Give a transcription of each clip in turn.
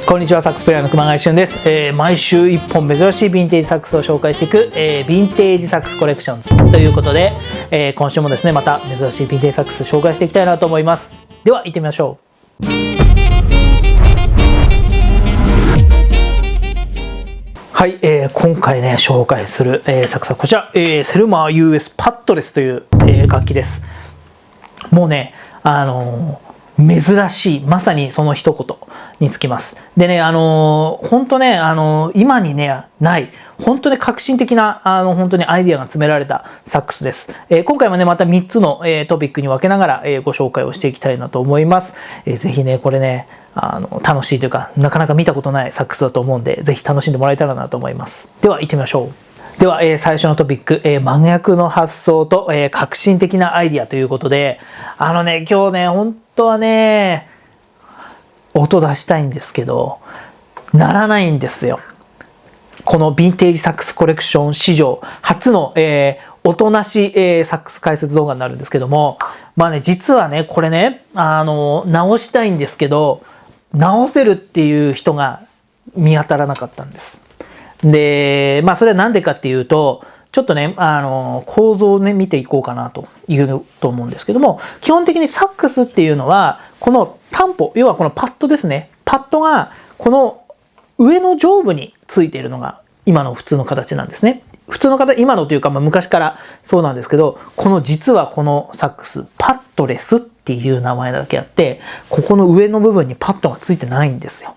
こんにちは、サックスプレイヤーの熊谷俊です。毎週1本珍しいヴィンテージサックスを紹介していく、ヴィンテージサックスコレクションズということで、今週もですねまた珍しいヴィンテージサックス紹介していきたいなと思います。では行ってみましょう。はい、今回ね紹介する、サックスはこちら、セルマー US パッドレスという、楽器です。もうね珍しい、まさにその一言につきます。でね、本当ね、今にね、ない、本当に革新的な、本当にアイディアが詰められたサックスです。今回もね、また3つの、トピックに分けながら、ご紹介をしていきたいなと思います。ぜひね、これね、楽しいというか、なかなか見たことないサックスだと思うんで、ぜひ楽しんでもらえたらなと思います。では、行ってみましょう。では、最初のトピック、真逆の発想と、革新的なアイディアということで、今日ね、本当はね、音出したいんですけど、ならないんですよ。このヴィンテージサックスコレクション史上初の、音なし、サックス解説動画になるんですけども、まあね、実はね、これね、直したいんですけど、直せるっていう人が見当たらなかったんです。で、まあそれは何でかっていうと、ちょっとね、構造をね、見ていこうかなというと思うんですけども、基本的にサックスっていうのは、このタンポ、要はこのパッドですね。パッドが、この上の上部についているのが今の普通の形なんですね。普通の形、今のというか、まあ、昔からそうなんですけど、実はこのサックス、パッドレスっていう名前だけあって、ここの上の部分にパッドがついてないんですよ。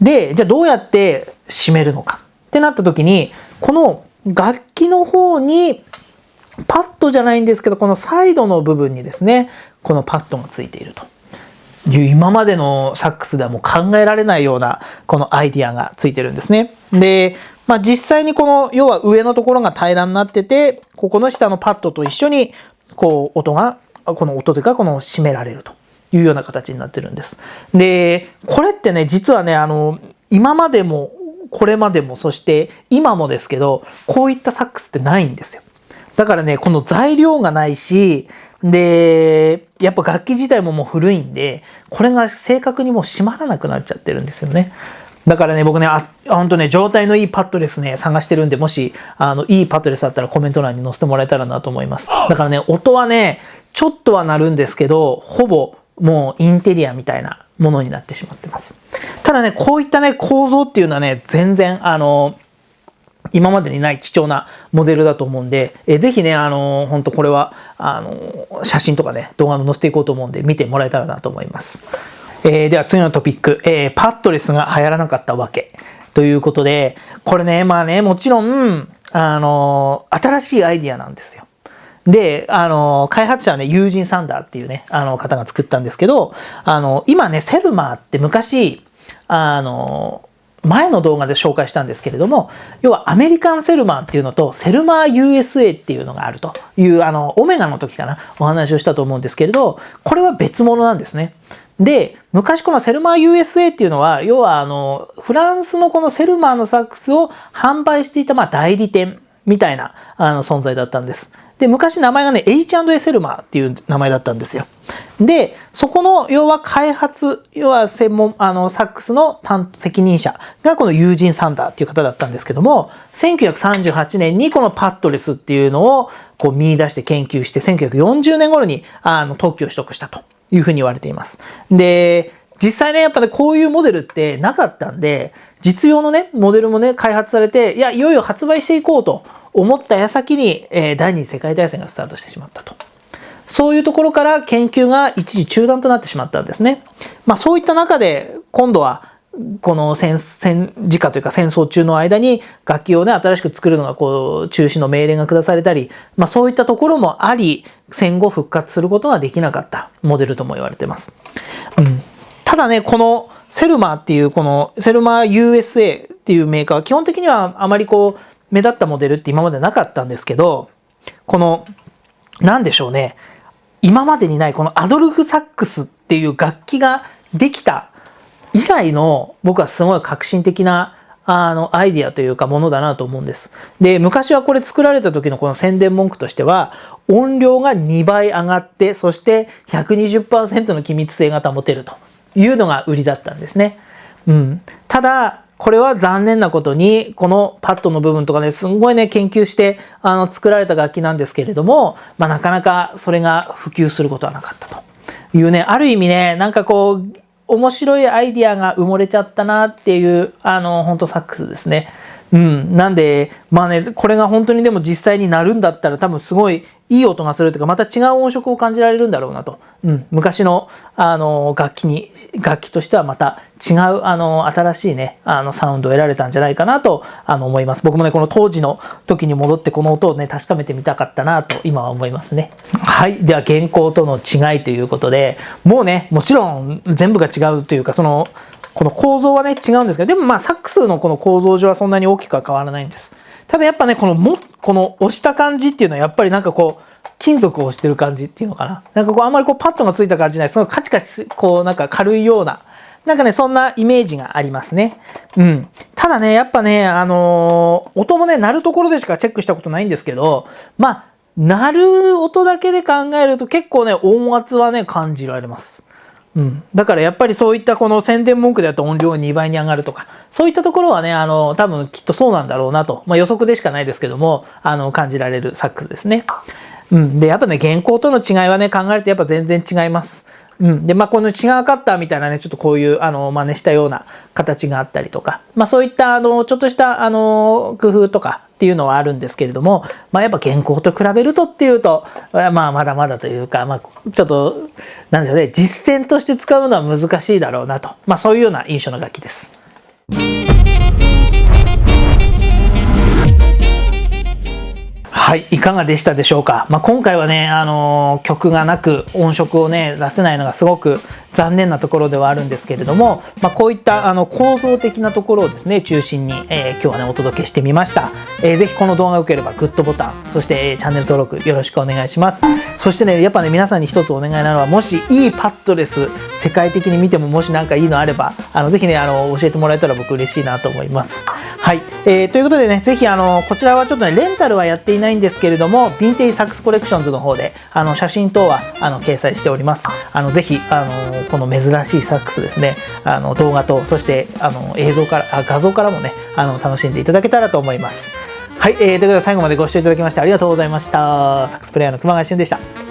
で、じゃあどうやって締めるのかってなった時に、この楽器の方にパッドじゃないんですけど、このサイドの部分にですね、このパッドがついているという、今までのサックスではもう考えられないようなこのアイディアがついてるんですね。で、まあ実際にこの要は上のところが平らになってて、ここの下のパッドと一緒にこうこの音というかこの締められるというような形になってるんです。で、これってね、実はね、今までもこれまでもそして今もですけど、こういったサックスってないんですよ。だからね、この材料がないし、で、やっぱ楽器自体ももう古いんで、これが正確にもう締まらなくなっちゃってるんですよね。だからね、僕ね、本当ね、状態のいいパッドレスね、探してるんで、もし、いいパッドレスだったらコメント欄に載せてもらえたらなと思います。だからね、音はね、ちょっとは鳴るんですけど、ほぼもうインテリアみたいなものになってしまってます。ただね、こういったね、構造っていうのはね、全然、今までにない貴重なモデルだと思うんで、ぜひね、本当これは、写真とかね、動画も載せていこうと思うんで、見てもらえたらなと思います。では次のトピック、パッドレスが流行らなかったわけということで、これね、まあね、もちろん、新しいアイディアなんですよ。で、開発者はね、ユージン・サンダーっていうね、方が作ったんですけど、今ね、セルマーって昔、前の動画で紹介したんですけれども、要はアメリカンセルマーっていうのとセルマー USA っていうのがあるという、オメガの時かな、お話をしたと思うんですけれど、これは別物なんですね。で、昔このセルマー USA っていうのは、要はフランスのこのセルマーのサックスを販売していた代理店みたいな存在だったんです。で、昔名前がね、H&A セルマーっていう名前だったんですよ。で、そこの、要は開発、要は専門、サックスの責任者がこのユージン・サンダーっていう方だったんですけども、1938年にこのパッドレスっていうのをこう見出して研究して、1940年頃に特許を取得したというふうに言われています。で、実際ね、やっぱね、こういうモデルってなかったんで、実用のね、モデルもね、開発されて、いよいよ発売していこうと思った矢先に、第二次世界大戦がスタートしてしまったと。そういうところから研究が一時中断となってしまったんですね。まあそういった中で、今度は、この戦時下というか戦争中の間に楽器をね、新しく作るのがこう、中止の命令が下されたり、まあそういったところもあり、戦後復活することができなかったモデルとも言われています。ただね、このセルマーっていう、このセルマー USA っていうメーカーは基本的にはあまりこう、目立ったモデルって今までなかったんですけど、この、なんでしょうね、今までにないこのアドルフサックスっていう楽器ができた以来の僕はすごい革新的なアイディアというかものだなと思うんです。で、昔はこれ作られた時のこの宣伝文句としては、音量が2倍上がって、そして 120% の機密性が保てるというのが売りだったんですね。ただ、これは残念なことに、このパッドの部分とかね、すんごいね、研究して、作られた楽器なんですけれども、なかなかそれが普及することはなかったというね、ある意味ね、なんかこう、面白いアイディアが埋もれちゃったなっていう、本当サックスですね。なんで、これが本当にでも実際になるんだったら多分すごいいい音がするというか、また違う音色を感じられるんだろうなと。昔の、楽器としてはまた違う、新しいね、サウンドを得られたんじゃないかなと、思います。僕もね、この当時の時に戻ってこの音をね、確かめてみたかったなと今は思いますね。はい。では、現行との違いということで、もうね、もちろん全部が違うというか、この構造はね、違うんですけど、でもサックスのこの構造上はそんなに大きくは変わらないんです。ただやっぱね、この押した感じっていうのはやっぱりなんかこう、金属を押してる感じっていうのかな。なんかこう、あんまりこうパッドがついた感じない、そのカチカチ、こうなんか軽いような、なんかね、そんなイメージがありますね。ただね、やっぱね、音もね、鳴るところでしかチェックしたことないんですけど、鳴る音だけで考えると結構ね、音圧はね、感じられます。だからやっぱりそういったこの宣伝文句であと音量が2倍に上がるとか、そういったところはね、多分きっとそうなんだろうなと、予測でしかないですけども、感じられるサックスですね。で、やっぱね、現行との違いはね、考えるとやっぱ全然違います。で、このシガーカッターみたいなね、ちょっとこういう、真似したような形があったりとか、そういった、ちょっとした、工夫とかっていうのはあるんですけれども、やっぱ現行と比べるとっていうと、まだまだというか、ちょっと、なんでしょうね、実践として使うのは難しいだろうなと、そういうような印象の楽器です。はい、いかがでしたでしょうか。今回はね、曲がなく音色をね、出せないのがすごく残念なところではあるんですけれども、こういった構造的なところをですね、中心に、今日はね、お届けしてみました。ぜひこの動画が良ければグッドボタン、そして、チャンネル登録よろしくお願いします。そしてね、やっぱね、皆さんに一つお願いなのは、もしいいパッドレス、世界的に見てももしなんかいいのあれば、ぜひね、教えてもらえたら僕嬉しいなと思います。はい、ということでね、ぜひこちらはちょっとね、レンタルはやっていないんですけれども、ヴィンテージサックスコレクションズの方で写真等は掲載しております。ぜひこの珍しいサックスですね、動画とそして映像から画像からもね楽しんでいただけたらと思います。はい、ということで最後までご視聴いただきましてありがとうございました。サックスプレイヤーの熊谷俊でした。